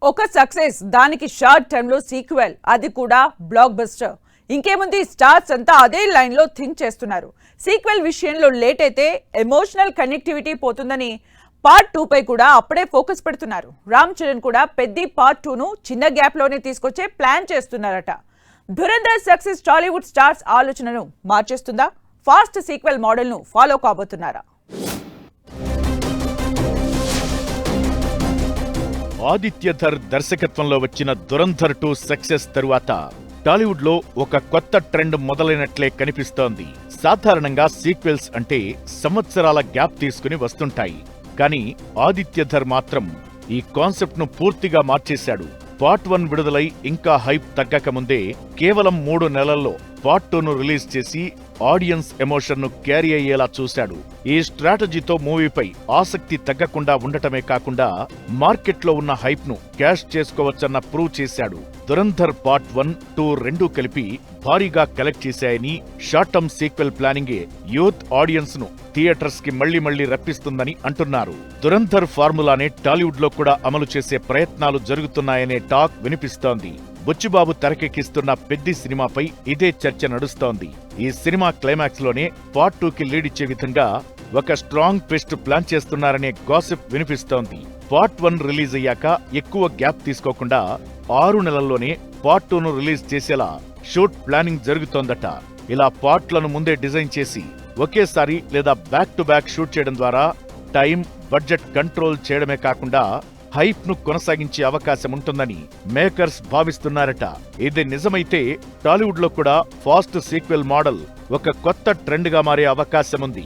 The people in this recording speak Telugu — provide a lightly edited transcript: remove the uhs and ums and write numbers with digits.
ఒక సక్సెస్ దానికి షార్ట్ టర్మ్ లో సీక్వెల్, అది కూడా బ్లాక్ బస్టర్. ఇంకేముంది, స్టార్స్ అంతా అదే లైన్ లో థింక్ చేస్తున్నారు. సీక్వెల్ విషయంలో లేట్ అయితే ఎమోషనల్ కనెక్టివిటీ పోతుందని పార్ట్ 2 పై కూడా అప్పుడే ఫోకస్ పెడుతున్నారు. రామ్ చరణ్ కూడా పెద్ది పార్ట్ 2 ను చిన్న గ్యాప్ లోనే తీసుకొచ్చే ప్లాన్ చేస్తున్నారట. ధురంధర్ సక్సెస్ టాలీవుడ్ స్టార్స్ ఆలోచనను మార్చేస్తుందా? ఫాస్ట్ సీక్వెల్ మోడల్ ను ఫాలో కాబోతున్నారా? ఆదిత్యధర్ దర్శకత్వంలో వచ్చిన దురంధర్ 2 సక్సెస్ తరువాత టాలీవుడ్ లో ఒక కొత్త ట్రెండ్ మొదలైనట్లే కనిపిస్తోంది. సాధారణంగా సీక్వెల్స్ అంటే సంవత్సరాల గ్యాప్ తీసుకుని వస్తుంటాయి. కానీ ఆదిత్యధర్ మాత్రం ఈ కాన్సెప్ట్ ను పూర్తిగా మార్చేశాడు. పార్ట్ 1 విడుదలై ఇంకా హైప్ తగ్గక ముందే కేవలం 3 నెలల్లో పార్ట్ 2 ను రిలీజ్ చేసి ఆడియన్స్ ఎమోషన్ ను క్యారీ అయ్యేలా చూశాడు. ఈ స్ట్రాటజీతో మూవీపై ఆసక్తి తగ్గకుండా ఉండటమే కాకుండా మార్కెట్లో ఉన్న హైప్ ను క్యాష్ చేసుకోవచ్చన్న ప్రూవ్ చేశాడు. దురంధర్ పార్ట్ 1, 2 రెండూ కలిపి భారీగా కలెక్ట్ చేశాయని, షార్ట్ టర్మ్ సీక్వెల్ ప్లానింగే యూత్ ఆడియన్స్ ను థియేటర్స్ కి మళ్లీ రప్పిస్తుందని అంటున్నారు. దురంధర్ ఫార్ములానే టాలీవుడ్ లో కూడా అమలు చేసే ప్రయత్నాలు జరుగుతున్నాయనే టాక్ వినిపిస్తోంది. బుచ్చిబాబు తెరకెక్కిస్తున్న పెద్ది సినిమాపై ఇదే చర్చ నడుస్తోంది. ఈ సినిమా క్లైమాక్స్ లోనే పార్ట్ 2 కి లీడ్ ఇచ్చే విధంగా ఒక స్ట్రాంగ్ ట్విస్ట్ ప్లాన్ చేస్తున్నారనే గాసిప్ వినిపిస్తోంది. పార్ట్ 1 రిలీజ్ అయ్యాక ఎక్కువ గ్యాప్ తీసుకోకుండా 6 నెలల్లోనే పార్ట్ 2 ను రిలీజ్ చేసేలా షూట్ ప్లానింగ్ జరుగుతోందట. ఇలా పార్ట్లను ముందే డిజైన్ చేసి ఒకేసారి లేదా బ్యాక్ టు బ్యాక్ షూట్ చేయడం ద్వారా టైం, బడ్జెట్ కంట్రోల్ చేయడమే కాకుండా హైప్ ను కొనసాగించే అవకాశం ఉంటుందని మేకర్స్ భావిస్తున్నారట. ఇది నిజమైతే టాలీవుడ్ లో కూడా ఫాస్ట్ సీక్వెల్ మోడల్ ఒక కొత్త ట్రెండ్ గా మారే అవకాశం ఉంది.